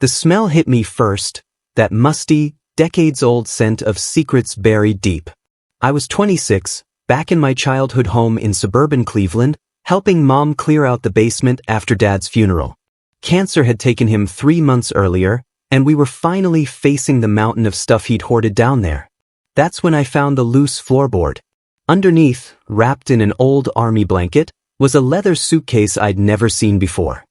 The smell hit me first, that musty, decades-old scent of secrets buried deep. I was 26, back in my childhood home in suburban Cleveland, helping Mom clear out the basement after Dad's funeral. Cancer had taken him 3 months earlier, and we were finally facing the mountain of stuff he'd hoarded down there. That's when I found the loose floorboard. Underneath, wrapped in an old army blanket, was a leather suitcase I'd never seen before.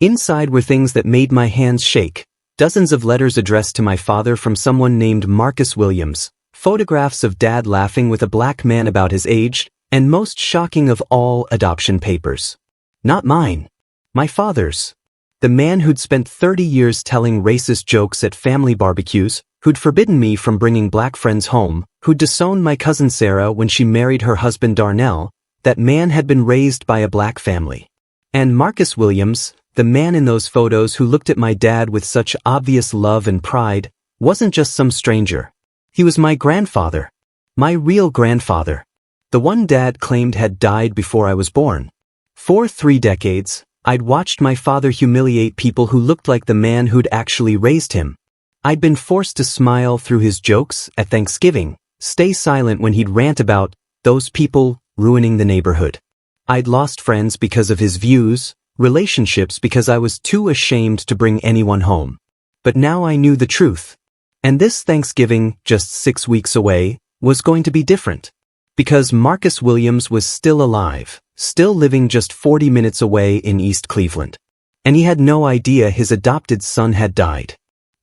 Inside were things that made my hands shake. Dozens of letters addressed to my father from someone named Marcus Williams, photographs of Dad laughing with a black man about his age, and most shocking of all, adoption papers. Not mine. My father's. The man who'd spent 30 years telling racist jokes at family barbecues, who'd forbidden me from bringing black friends home, who'd disowned my cousin Sarah when she married her husband Darnell. That man had been raised by a black family. And Marcus Williams, the man in those photos who looked at my dad with such obvious love and pride, wasn't just some stranger. He was my grandfather. My real grandfather. The one Dad claimed had died before I was born. For 3 decades, I'd watched my father humiliate people who looked like the man who'd actually raised him. I'd been forced to smile through his jokes at Thanksgiving, stay silent when he'd rant about those people ruining the neighborhood. I'd lost friends because of his views, relationships because I was too ashamed to bring anyone home. But now I knew the truth. And this Thanksgiving, just 6 weeks away, was going to be different. Because Marcus Williams was still alive, still living just 40 minutes away in East Cleveland. And he had no idea his adopted son had died.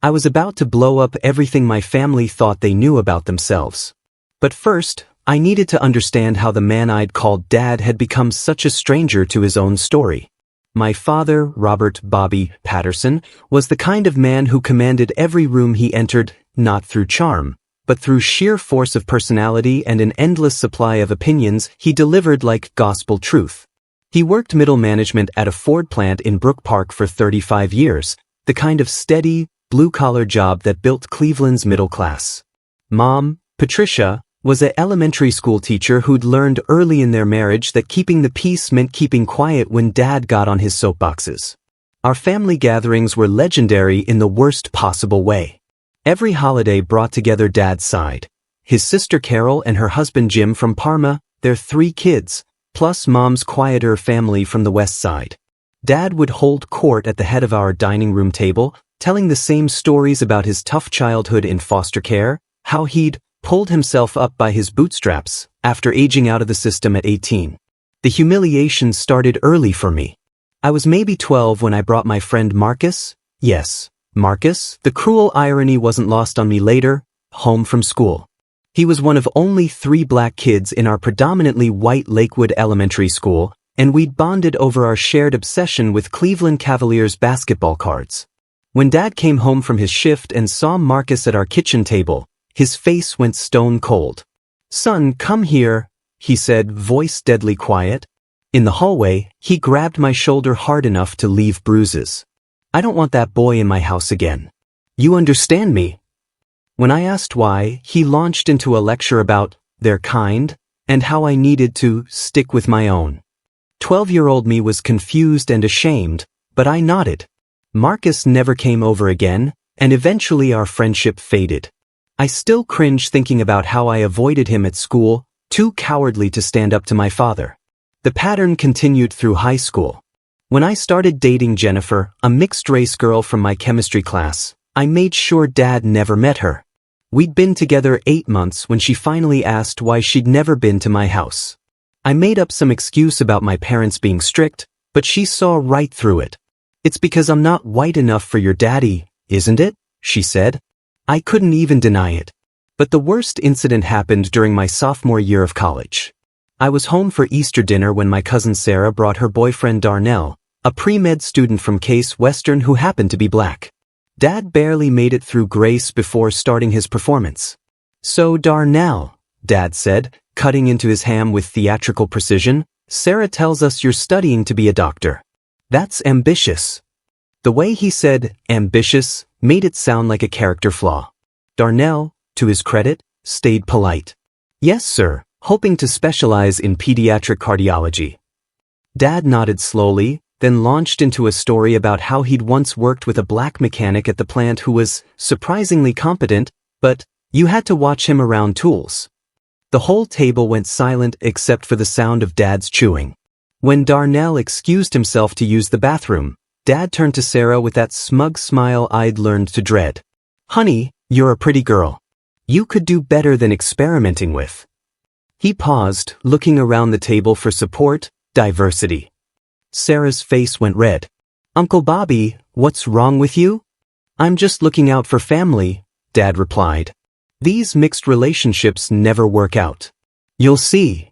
I was about to blow up everything my family thought they knew about themselves. But first, I needed to understand how the man I'd called Dad had become such a stranger to his own story. My father, Robert Bobby Patterson, was the kind of man who commanded every room he entered, not through charm, but through sheer force of personality and an endless supply of opinions he delivered like gospel truth. He worked middle management at a Ford plant in Brook Park for 35 years, the kind of steady, blue-collar job that built Cleveland's middle class. Mom, Patricia, was an elementary school teacher who'd learned early in their marriage that keeping the peace meant keeping quiet when Dad got on his soapboxes. Our family gatherings were legendary in the worst possible way. Every holiday brought together Dad's side, his sister Carol and her husband Jim from Parma, their 3 kids, plus Mom's quieter family from the west side. Dad would hold court at the head of our dining room table, telling the same stories about his tough childhood in foster care, how he'd pulled himself up by his bootstraps after aging out of the system at 18. The humiliation started early for me. I was maybe 12 when I brought my friend Marcus, yes, Marcus, the cruel irony wasn't lost on me later, home from school. He was one of only 3 black kids in our predominantly white Lakewood Elementary School, and we'd bonded over our shared obsession with Cleveland Cavaliers basketball cards. When Dad came home from his shift and saw Marcus at our kitchen table, his face went stone cold. "Son, come here," he said, voice deadly quiet. In the hallway, he grabbed my shoulder hard enough to leave bruises. "I don't want that boy in my house again. You understand me?" When I asked why, he launched into a lecture about their kind and how I needed to stick with my own. 12-year-old me was confused and ashamed, but I nodded. Marcus never came over again, and eventually our friendship faded. I still cringe thinking about how I avoided him at school, too cowardly to stand up to my father. The pattern continued through high school. When I started dating Jennifer, a mixed-race girl from my chemistry class, I made sure Dad never met her. We'd been together 8 months when she finally asked why she'd never been to my house. I made up some excuse about my parents being strict, but she saw right through it. "It's because I'm not white enough for your daddy, isn't it?" she said. I couldn't even deny it. But the worst incident happened during my sophomore year of college. I was home for Easter dinner when my cousin Sarah brought her boyfriend Darnell, a pre-med student from Case Western who happened to be black. Dad barely made it through grace before starting his performance. "So Darnell," Dad said, cutting into his ham with theatrical precision, "Sarah tells us you're studying to be a doctor. That's ambitious." The way he said ambitious made it sound like a character flaw. Darnell, to his credit, stayed polite. "Yes, sir, hoping to specialize in pediatric cardiology." Dad nodded slowly, then launched into a story about how he'd once worked with a black mechanic at the plant who was surprisingly competent, but you had to watch him around tools. The whole table went silent except for the sound of Dad's chewing. When Darnell excused himself to use the bathroom, Dad turned to Sarah with that smug smile I'd learned to dread. "Honey, you're a pretty girl. You could do better than experimenting with." He paused, looking around the table for support, diversity. Sarah's face went red. "Uncle Bobby, what's wrong with you?" "I'm just looking out for family," Dad replied. "These mixed relationships never work out. You'll see."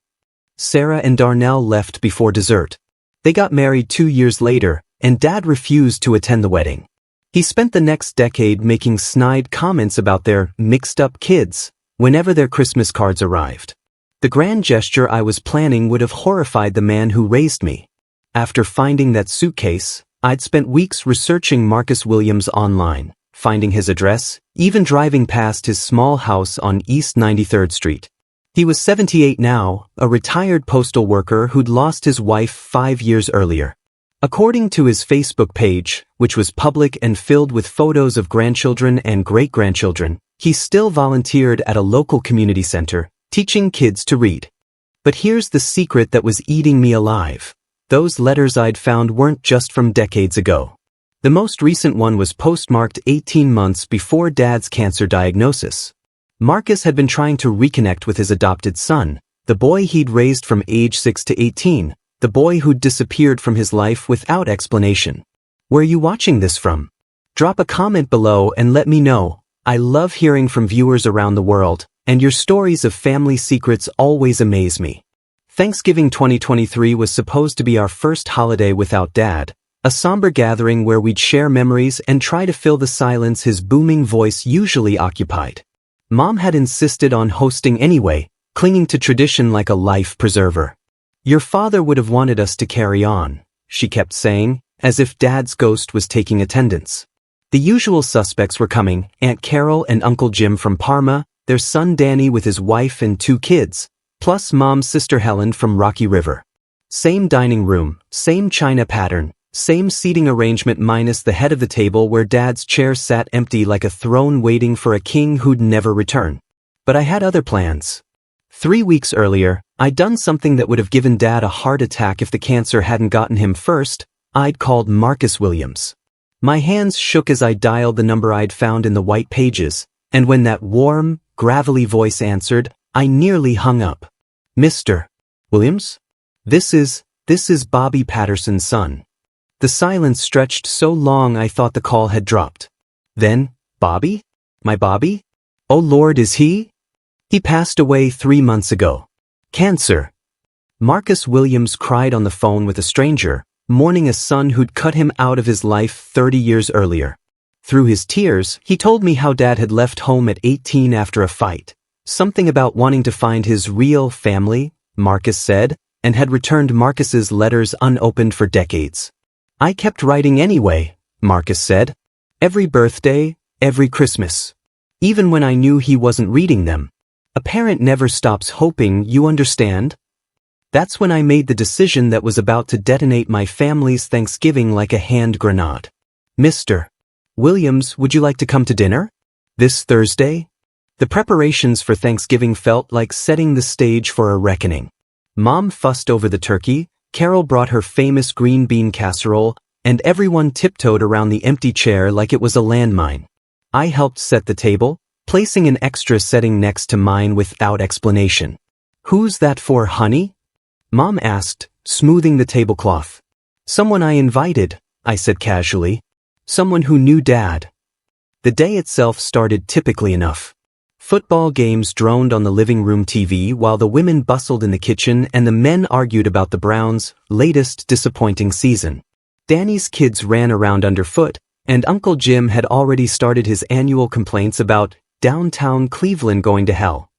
Sarah and Darnell left before dessert. They got married 2 years later, and Dad refused to attend the wedding. He spent the next decade making snide comments about their mixed-up kids whenever their Christmas cards arrived. The grand gesture I was planning would have horrified the man who raised me. After finding that suitcase, I'd spent weeks researching Marcus Williams online, finding his address, even driving past his small house on East 93rd Street. He was 78 now, a retired postal worker who'd lost his wife 5 years earlier. According to his Facebook page, which was public and filled with photos of grandchildren and great-grandchildren, he still volunteered at a local community center, teaching kids to read. But here's the secret that was eating me alive. Those letters I'd found weren't just from decades ago. The most recent one was postmarked 18 months before Dad's cancer diagnosis. Marcus had been trying to reconnect with his adopted son, the boy he'd raised from age 6 to 18, the boy who'd disappeared from his life without explanation. Where are you watching this from? Drop a comment below and let me know. I love hearing from viewers around the world, and your stories of family secrets always amaze me. Thanksgiving 2023 was supposed to be our first holiday without Dad, a somber gathering where we'd share memories and try to fill the silence his booming voice usually occupied. Mom had insisted on hosting anyway, clinging to tradition like a life preserver. "Your father would have wanted us to carry on," she kept saying, as if Dad's ghost was taking attendance. The usual suspects were coming: Aunt Carol and Uncle Jim from Parma, their son Danny with his wife and 2 kids, plus Mom's sister Helen from Rocky River. Same dining room, same china pattern, same seating arrangement minus the head of the table where Dad's chair sat empty like a throne waiting for a king who'd never return. But I had other plans. 3 weeks earlier, I'd done something that would have given Dad a heart attack if the cancer hadn't gotten him first. I'd called Marcus Williams. My hands shook as I dialed the number I'd found in the white pages, and when that warm, gravelly voice answered, I nearly hung up. "Mr. Williams? This is Bobby Patterson's son." The silence stretched so long I thought the call had dropped. Then, "Bobby? My Bobby? Oh Lord, is he? He passed away 3 months ago. Cancer." Marcus Williams cried on the phone with a stranger, mourning a son who'd cut him out of his life 30 years earlier. Through his tears, he told me how Dad had left home at 18 after a fight. Something about wanting to find his real family, Marcus said, and had returned Marcus's letters unopened for decades. "I kept writing anyway," Marcus said. "Every birthday, every Christmas. Even when I knew he wasn't reading them. A parent never stops hoping, you understand?" That's when I made the decision that was about to detonate my family's Thanksgiving like a hand grenade. "Mr. Williams, would you like to come to dinner? This Thursday?" The preparations for Thanksgiving felt like setting the stage for a reckoning. Mom fussed over the turkey, Carol brought her famous green bean casserole, and everyone tiptoed around the empty chair like it was a landmine. I helped set the table, placing an extra setting next to mine without explanation. "Who's that for, honey?" Mom asked, smoothing the tablecloth. "Someone I invited," I said casually. "Someone who knew Dad." The day itself started typically enough. Football games droned on the living room TV while the women bustled in the kitchen and the men argued about the Browns' latest disappointing season. Danny's kids ran around underfoot, and Uncle Jim had already started his annual complaints about downtown Cleveland going to hell.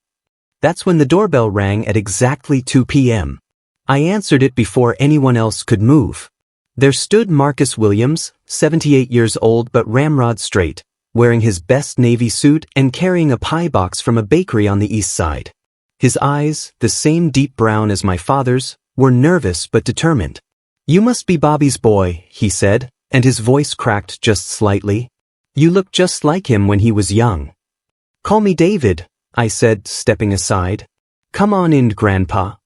That's when the doorbell rang at exactly 2 p.m. I answered it before anyone else could move. There stood Marcus Williams, 78 years old but ramrod straight, wearing his best navy suit and carrying a pie box from a bakery on the east side. His eyes, the same deep brown as my father's, were nervous but determined. "You must be Bobby's boy," he said, and his voice cracked just slightly. "You look just like him when he was young." "Call me David," I said, stepping aside. "Come on in, Grandpa."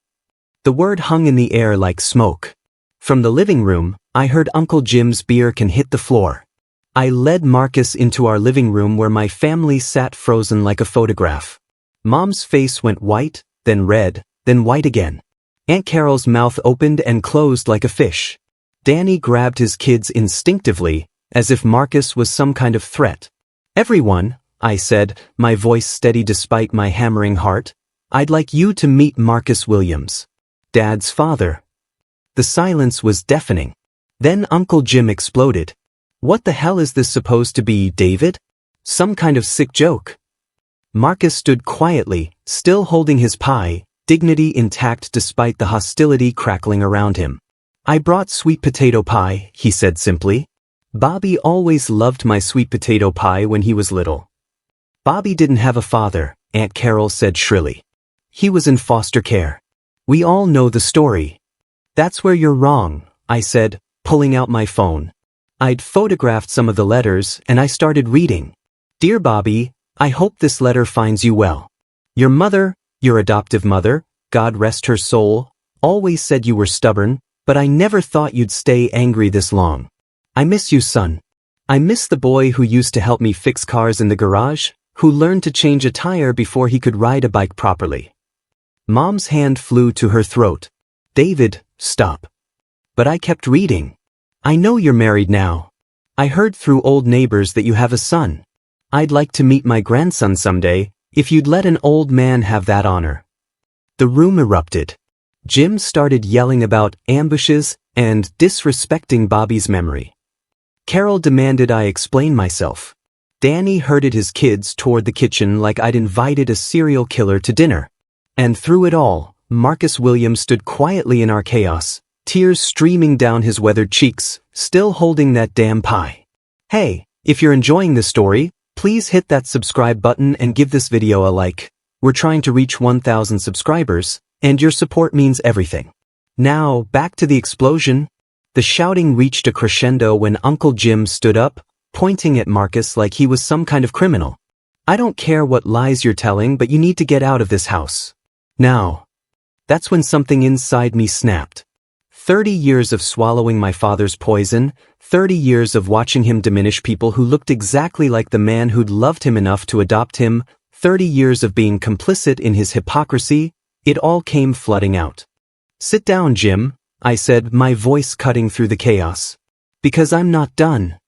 The word hung in the air like smoke. From the living room, I heard Uncle Jim's beer can hit the floor. I led Marcus into our living room where my family sat frozen like a photograph. Mom's face went white, then red, then white again. Aunt Carol's mouth opened and closed like a fish. Danny grabbed his kids instinctively, as if Marcus was some kind of threat. "Everyone," I said, my voice steady despite my hammering heart, "I'd like you to meet Marcus Williams, Dad's father." The silence was deafening. Then Uncle Jim exploded. "What the hell is this supposed to be, David? Some kind of sick joke?" Marcus stood quietly, still holding his pie, dignity intact despite the hostility crackling around him. "I brought sweet potato pie," he said simply. "Bobby always loved my sweet potato pie when he was little." "Bobby didn't have a father," Aunt Carol said shrilly. "He was in foster care. We all know the story." "That's where you're wrong," I said, pulling out my phone. I'd photographed some of the letters and I started reading. "Dear Bobby, I hope this letter finds you well. Your mother, your adoptive mother, God rest her soul, always said you were stubborn, but I never thought you'd stay angry this long. I miss you, son. I miss the boy who used to help me fix cars in the garage, who learned to change a tire before he could ride a bike properly." Mom's hand flew to her throat. "David, stop." But I kept reading. "I know you're married now. I heard through old neighbors that you have a son. I'd like to meet my grandson someday, if you'd let an old man have that honor." The room erupted. Jim started yelling about ambushes and disrespecting Bobby's memory. Carol demanded I explain myself. Danny herded his kids toward the kitchen like I'd invited a serial killer to dinner. And through it all, Marcus Williams stood quietly in our chaos, tears streaming down his weathered cheeks, still holding that damn pie. Hey, if you're enjoying this story, please hit that subscribe button and give this video a like. We're trying to reach 1,000 subscribers, and your support means everything. Now, back to the explosion. The shouting reached a crescendo when Uncle Jim stood up, pointing at Marcus like he was some kind of criminal. "I don't care what lies you're telling, but you need to get out of this house. Now." That's when something inside me snapped. 30 years of swallowing my father's poison, 30 years of watching him diminish people who looked exactly like the man who'd loved him enough to adopt him, 30 years of being complicit in his hypocrisy, it all came flooding out. "Sit down, Jim," I said, my voice cutting through the chaos. "Because I'm not done."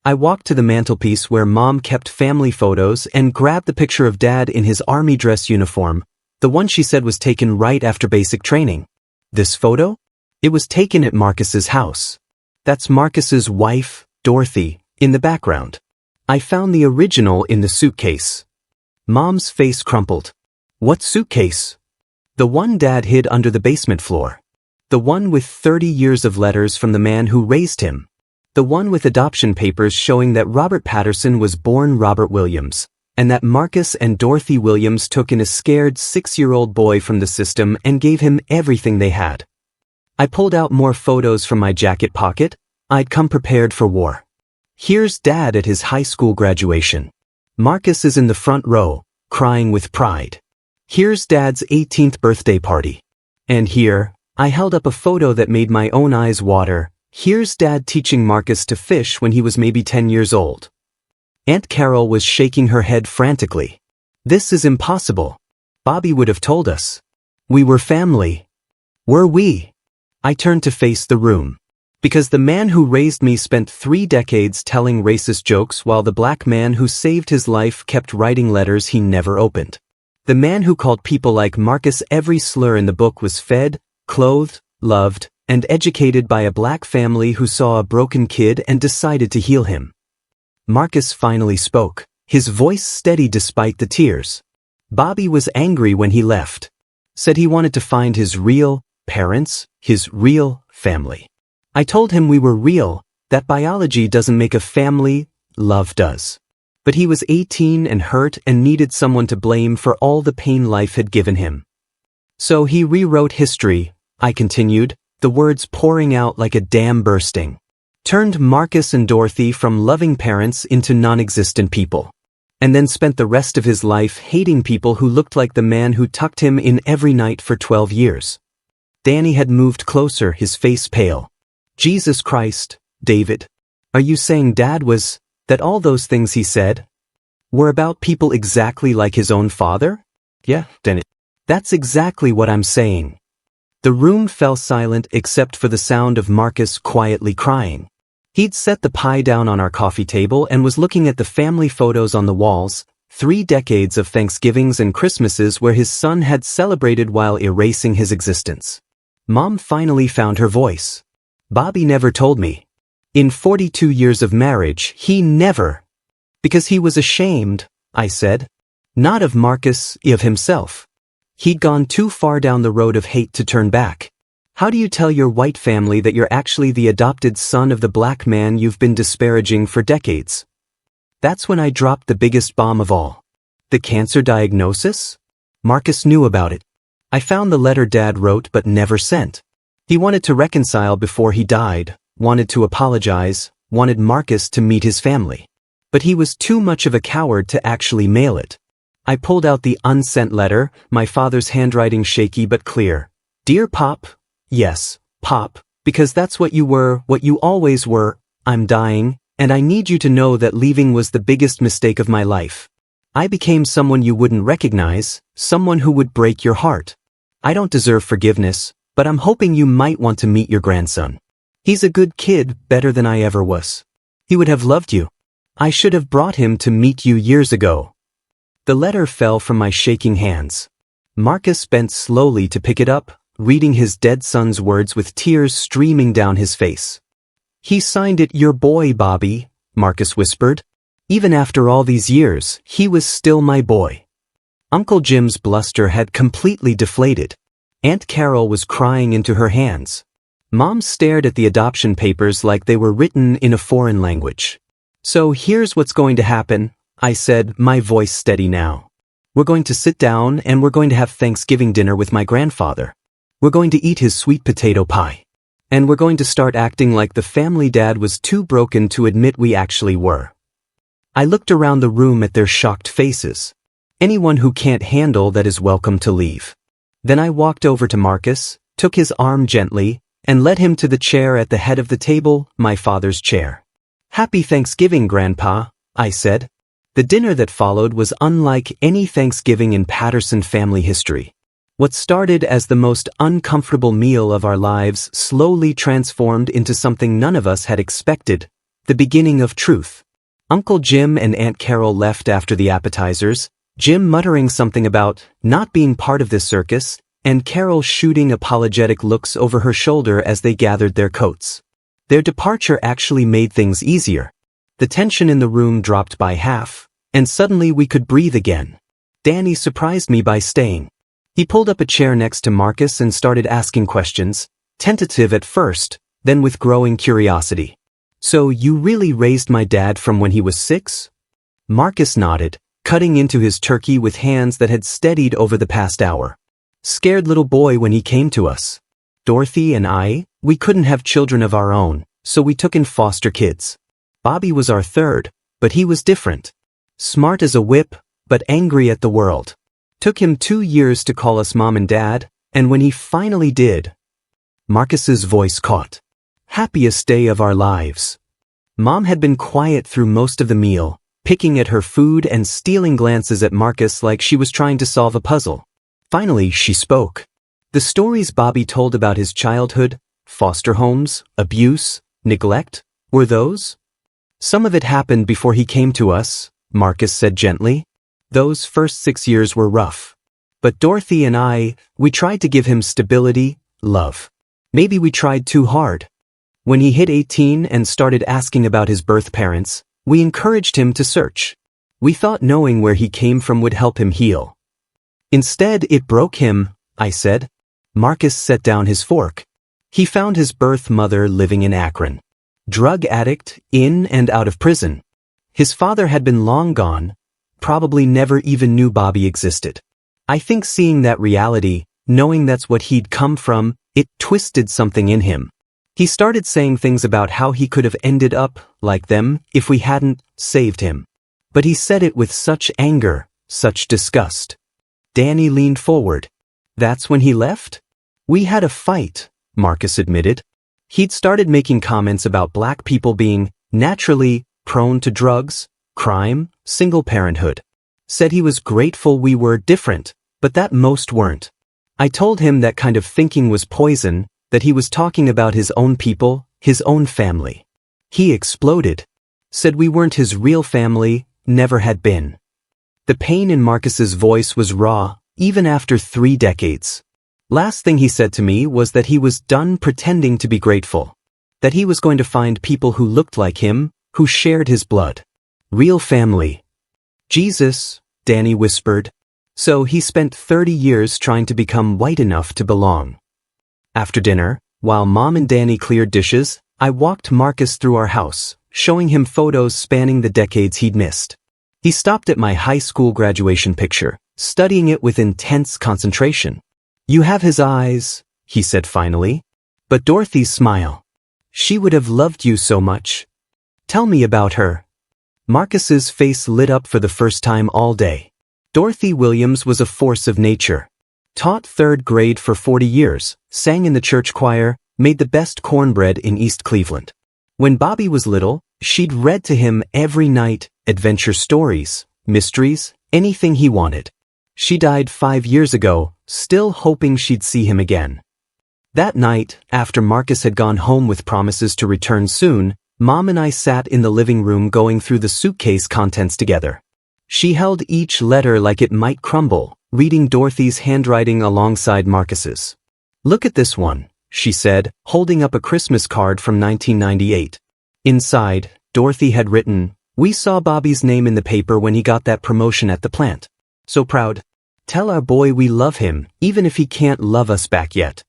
I walked to the mantelpiece where Mom kept family photos and grabbed the picture of Dad in his army dress uniform, the one she said was taken right after basic training. This photo? It was taken at Marcus's house. That's Marcus's wife, Dorothy, in the background. I found the original in the suitcase. Mom's face crumpled. "What suitcase?" "The one Dad hid under the basement floor. The one with 30 years of letters from the man who raised him. The one with adoption papers showing that Robert Patterson was born Robert Williams, and that Marcus and Dorothy Williams took in a scared 6-year-old boy from the system and gave him everything they had." I pulled out more photos from my jacket pocket. I'd come prepared for war. Here's Dad at his high school graduation. Marcus is in the front row, crying with pride. Here's Dad's 18th birthday party. And here, I held up a photo that made my own eyes water. Here's Dad teaching Marcus to fish when he was maybe 10 years old. Aunt Carol was shaking her head frantically. "This is impossible. Bobby would have told us. We were family." "Were we?" I turned to face the room. Because the man who raised me spent 3 decades telling racist jokes while the black man who saved his life kept writing letters he never opened. The man who called people like Marcus every slur in the book was fed, clothed, loved, and educated by a black family who saw a broken kid and decided to heal him. Marcus finally spoke, his voice steady despite the tears. Bobby was angry when he left. Said he wanted to find his real parents, his real family. I told him we were real, that biology doesn't make a family, love does. But he was 18 and hurt and needed someone to blame for all the pain life had given him. So he rewrote history, I continued, the words pouring out like a dam bursting. Turned Marcus and Dorothy from loving parents into non-existent people. And then spent the rest of his life hating people who looked like the man who tucked him in every night for 12 years. Danny had moved closer, his face pale. Jesus Christ, David. Are you saying Dad was, that all those things he said were about people exactly like his own father? Yeah, Danny. That's exactly what I'm saying. The room fell silent except for the sound of Marcus quietly crying. He'd set the pie down on our coffee table and was looking at the family photos on the walls, 3 decades of Thanksgivings and Christmases where his son had celebrated while erasing his existence. Mom finally found her voice. Bobby never told me. In 42 years of marriage, he never. Because he was ashamed, I said. Not of Marcus, of himself. He'd gone too far down the road of hate to turn back. How do you tell your white family that you're actually the adopted son of the black man you've been disparaging for decades? That's when I dropped the biggest bomb of all. The cancer diagnosis? Marcus knew about it. I found the letter Dad wrote but never sent. He wanted to reconcile before he died, wanted to apologize, wanted Marcus to meet his family. But he was too much of a coward to actually mail it. I pulled out the unsent letter, my father's handwriting shaky but clear. Dear Pop, yes, Pop, because that's what you were, what you always were. I'm dying, and I need you to know that leaving was the biggest mistake of my life. I became someone you wouldn't recognize, someone who would break your heart. I don't deserve forgiveness, but I'm hoping you might want to meet your grandson. He's a good kid, better than I ever was. He would have loved you. I should have brought him to meet you years ago. The letter fell from my shaking hands. Marcus bent slowly to pick it up, reading his dead son's words with tears streaming down his face. He signed it your boy, Bobby, Marcus whispered. Even after all these years, he was still my boy. Uncle Jim's bluster had completely deflated. Aunt Carol was crying into her hands. Mom stared at the adoption papers like they were written in a foreign language. So here's what's going to happen, I said, my voice steady now. We're going to sit down and we're going to have Thanksgiving dinner with my grandfather. We're going to eat his sweet potato pie. And we're going to start acting like the family Dad was too broken to admit we actually were. I looked around the room at their shocked faces. Anyone who can't handle that is welcome to leave. Then I walked over to Marcus, took his arm gently, and led him to the chair at the head of the table, my father's chair. Happy Thanksgiving, Grandpa, I said. The dinner that followed was unlike any Thanksgiving in Patterson family history. What started as the most uncomfortable meal of our lives slowly transformed into something none of us had expected, the beginning of truth. Uncle Jim and Aunt Carol left after the appetizers, Jim muttering something about not being part of this circus, and Carol shooting apologetic looks over her shoulder as they gathered their coats. Their departure actually made things easier. The tension in the room dropped by half, and suddenly we could breathe again. Danny surprised me by staying. He pulled up a chair next to Marcus and started asking questions, tentative at first, then with growing curiosity. So you really raised my dad from when he was 6? Marcus nodded, cutting into his turkey with hands that had steadied over the past hour. Scared little boy when he came to us. Dorothy and I, we couldn't have children of our own, so we took in foster kids. Bobby was our third, but he was different. Smart as a whip, but angry at the world. Took him 2 years to call us Mom and Dad, and when he finally did, Marcus's voice caught. Happiest day of our lives. Mom had been quiet through most of the meal, picking at her food and stealing glances at Marcus like she was trying to solve a puzzle. Finally, she spoke. The stories Bobby told about his childhood, foster homes, abuse, neglect, were those? Some of it happened before he came to us, Marcus said gently. Those first 6 years were rough. But Dorothy and I, we tried to give him stability, love. Maybe we tried too hard. When he hit 18 and started asking about his birth parents, we encouraged him to search. We thought knowing where he came from would help him heal. Instead, it broke him, I said. Marcus set down his fork. He found his birth mother living in Akron. Drug addict, in and out of prison. His father had been long gone, probably never even knew Bobby existed. I think seeing that reality, knowing that's what he'd come from, It twisted something in him. He started saying things about how he could have ended up like them if we hadn't saved him. But he said it with such anger, such disgust. Danny leaned forward. That's when he left? We had a fight, Marcus admitted. He'd started making comments about black people being naturally prone to drugs, crime, single parenthood. Said he was grateful we were different, but that most weren't. I told him that kind of thinking was poison, that he was talking about his own people, his own family. He exploded. Said we weren't his real family, never had been. The pain in Marcus's voice was raw, even after 3 decades. Last thing he said to me was that he was done pretending to be grateful. That he was going to find people who looked like him, who shared his blood. Real family. Jesus, Danny whispered. So he spent 30 years trying to become white enough to belong. After dinner, while Mom and Danny cleared dishes, I walked Marcus through our house, showing him photos spanning the decades he'd missed. He stopped at my high school graduation picture, studying it with intense concentration. You have his eyes, he said finally. But Dorothy's smile. She would have loved you so much. Tell me about her. Marcus's face lit up for the first time all day. Dorothy Williams was a force of nature. Taught 3rd grade for 40 years, sang in the church choir, made the best cornbread in East Cleveland. When Bobby was little, she'd read to him every night, adventure stories, mysteries, anything he wanted. She died 5 years ago, still hoping she'd see him again. That night, after Marcus had gone home with promises to return soon, Mom and I sat in the living room going through the suitcase contents together. She held each letter like it might crumble, reading Dorothy's handwriting alongside Marcus's. Look at this one, she said, holding up a Christmas card from 1998. Inside, Dorothy had written, we saw Bobby's name in the paper when he got that promotion at the plant. So proud. Tell our boy we love him, even if he can't love us back yet.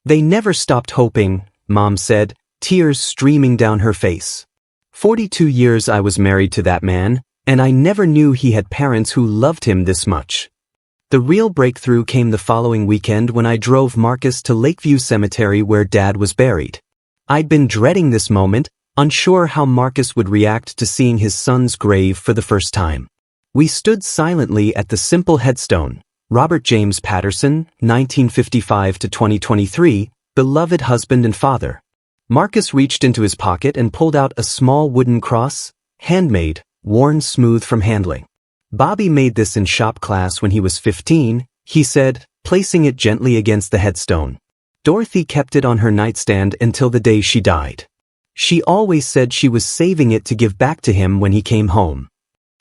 They never stopped hoping, Mom said, tears streaming down her face. 42 years I was married to that man, and I never knew he had parents who loved him this much. The real breakthrough came the following weekend when I drove Marcus to Lakeview Cemetery where Dad was buried. I'd been dreading this moment, unsure how Marcus would react to seeing his son's grave for the first time. We stood silently at the simple headstone, Robert James Patterson, 1955 to 2023, beloved husband and father. Marcus reached into his pocket and pulled out a small wooden cross, handmade, worn smooth from handling. Bobby made this in shop class when he was 15, he said, placing it gently against the headstone. Dorothy kept it on her nightstand until the day she died. She always said she was saving it to give back to him when he came home.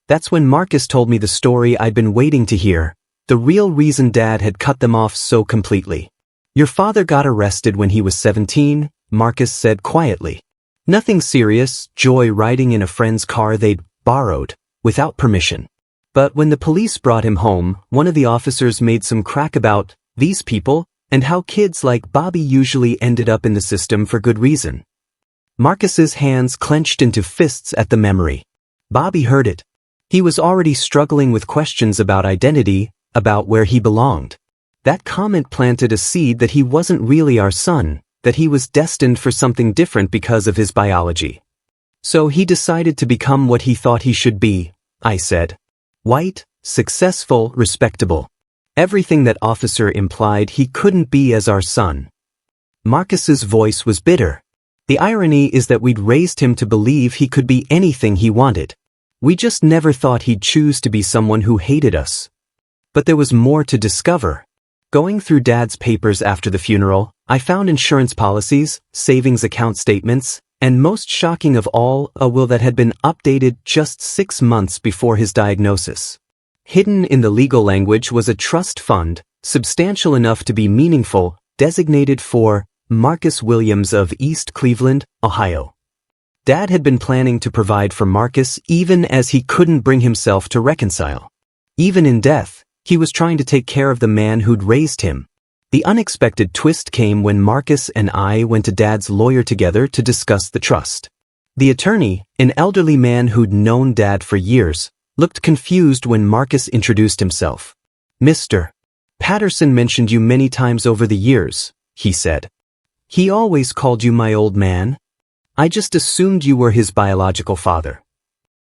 That's when Marcus told me the story I'd been waiting to hear, the real reason Dad had cut them off so completely. Your father got arrested when he was 17, Marcus said quietly. Nothing serious, joy riding in a friend's car they'd borrowed, without permission. But when the police brought him home, one of the officers made some crack about these people and how kids like Bobby usually ended up in the system for good reason. Marcus's hands clenched into fists at the memory. Bobby heard it. He was already struggling with questions about identity, about where he belonged. That comment planted a seed that he wasn't really our son, that he was destined for something different because of his biology. So he decided to become what he thought he should be, I said. White, successful, respectable. Everything that officer implied he couldn't be as our son. Marcus's voice was bitter. The irony is that we'd raised him to believe he could be anything he wanted. We just never thought he'd choose to be someone who hated us. But there was more to discover. Going through Dad's papers after the funeral, I found insurance policies, savings account statements, and most shocking of all, a will that had been updated just 6 months before his diagnosis. Hidden in the legal language was a trust fund, substantial enough to be meaningful, designated for Marcus Williams of East Cleveland, Ohio. Dad had been planning to provide for Marcus even as he couldn't bring himself to reconcile. Even in death, he was trying to take care of the man who'd raised him. The unexpected twist came when Marcus and I went to Dad's lawyer together to discuss the trust. The attorney, an elderly man who'd known Dad for years, looked confused when Marcus introduced himself. Mr. Patterson mentioned you many times over the years, he said. "He always called you my old man. I just assumed you were his biological father."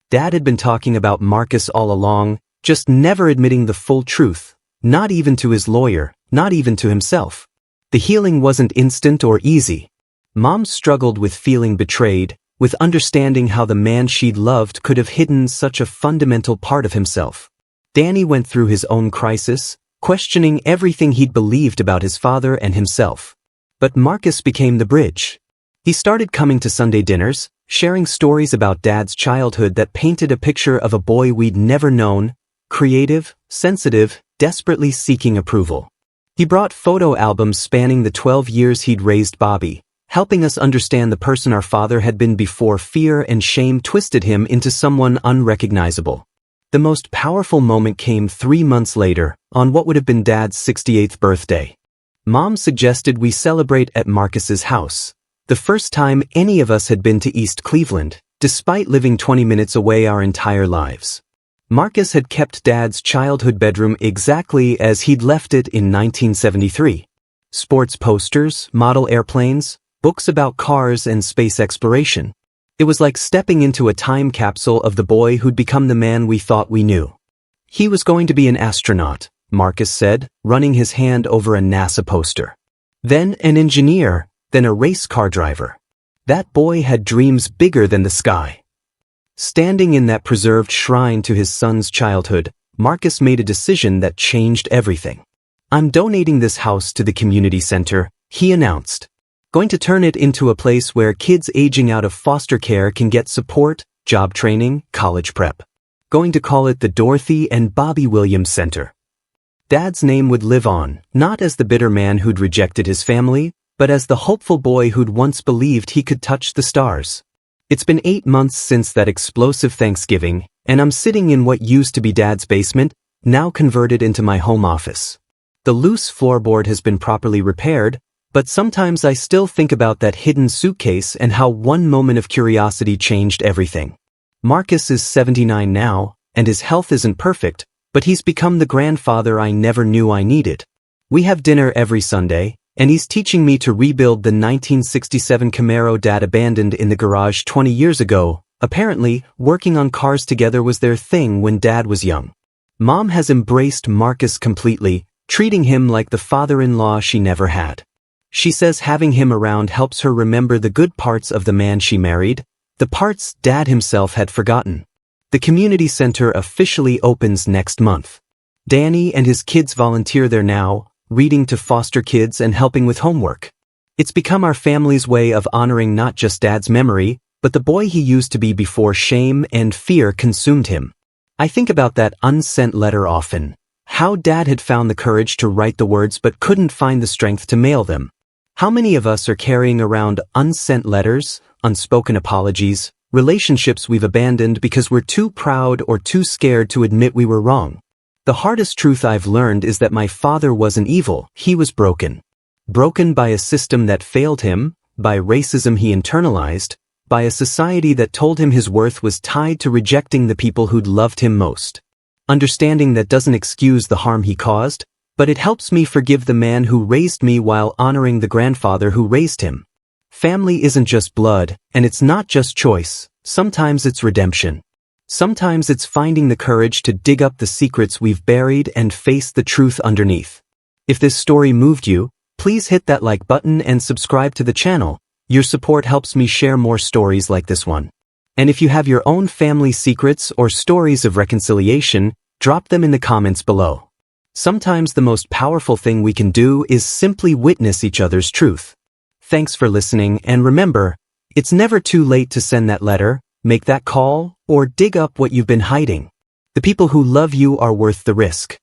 Dad had been talking about Marcus all along, just never admitting the full truth, not even to his lawyer, not even to himself. The healing wasn't instant or easy. Mom struggled with feeling betrayed, with understanding how the man she'd loved could have hidden such a fundamental part of himself. Danny went through his own crisis, questioning everything he'd believed about his father and himself. But Marcus became the bridge. He started coming to Sunday dinners, sharing stories about Dad's childhood that painted a picture of a boy we'd never known, creative, sensitive, desperately seeking approval. He brought photo albums spanning the 12 years he'd raised Bobby, helping us understand the person our father had been before fear and shame twisted him into someone unrecognizable. The most powerful moment came 3 months later, on what would have been Dad's 68th birthday. Mom suggested we celebrate at Marcus's house, the first time any of us had been to East Cleveland, despite living 20 minutes away our entire lives. Marcus had kept Dad's childhood bedroom exactly as he'd left it in 1973. Sports posters, model airplanes, books about cars and space exploration. It was like stepping into a time capsule of the boy who'd become the man we thought we knew. He was going to be an astronaut, Marcus said, running his hand over a NASA poster. Then an engineer, then a race car driver. That boy had dreams bigger than the sky. Standing in that preserved shrine to his son's childhood, Marcus made a decision that changed everything. "I'm donating this house to the community center," he announced. "Going to turn it into a place where kids aging out of foster care can get support, job training, college prep. Going to call it the Dorothy and Bobby Williams Center." Dad's name would live on, not as the bitter man who'd rejected his family, but as the hopeful boy who'd once believed he could touch the stars. It's been 8 months since that explosive Thanksgiving, and I'm sitting in what used to be Dad's basement, now converted into my home office. The loose floorboard has been properly repaired, but sometimes I still think about that hidden suitcase and how one moment of curiosity changed everything. Marcus is 79 now, and his health isn't perfect, but he's become the grandfather I never knew I needed. We have dinner every Sunday, and he's teaching me to rebuild the 1967 Camaro Dad abandoned in the garage 20 years ago. Apparently, working on cars together was their thing when Dad was young. Mom has embraced Marcus completely, treating him like the father-in-law she never had. She says having him around helps her remember the good parts of the man she married, the parts Dad himself had forgotten. The community center officially opens next month. Danny and his kids volunteer there now, reading to foster kids and helping with homework. It's become our family's way of honoring not just Dad's memory, but the boy he used to be before shame and fear consumed him. I think about that unsent letter often. How Dad had found the courage to write the words but couldn't find the strength to mail them. How many of us are carrying around unsent letters, unspoken apologies, relationships we've abandoned because we're too proud or too scared to admit we were wrong? The hardest truth I've learned is that my father wasn't evil, he was broken. Broken by a system that failed him, by racism he internalized, by a society that told him his worth was tied to rejecting the people who'd loved him most. Understanding that doesn't excuse the harm he caused, but it helps me forgive the man who raised me while honoring the grandfather who raised him. Family isn't just blood, and it's not just choice, sometimes it's redemption. Sometimes it's finding the courage to dig up the secrets we've buried and face the truth underneath. If this story moved you, please hit that like button and subscribe to the channel. Your support helps me share more stories like this one. And if you have your own family secrets or stories of reconciliation, drop them in the comments below. Sometimes the most powerful thing we can do is simply witness each other's truth. Thanks for listening, and remember, it's never too late to send that letter, make that call, or dig up what you've been hiding. The people who love you are worth the risk.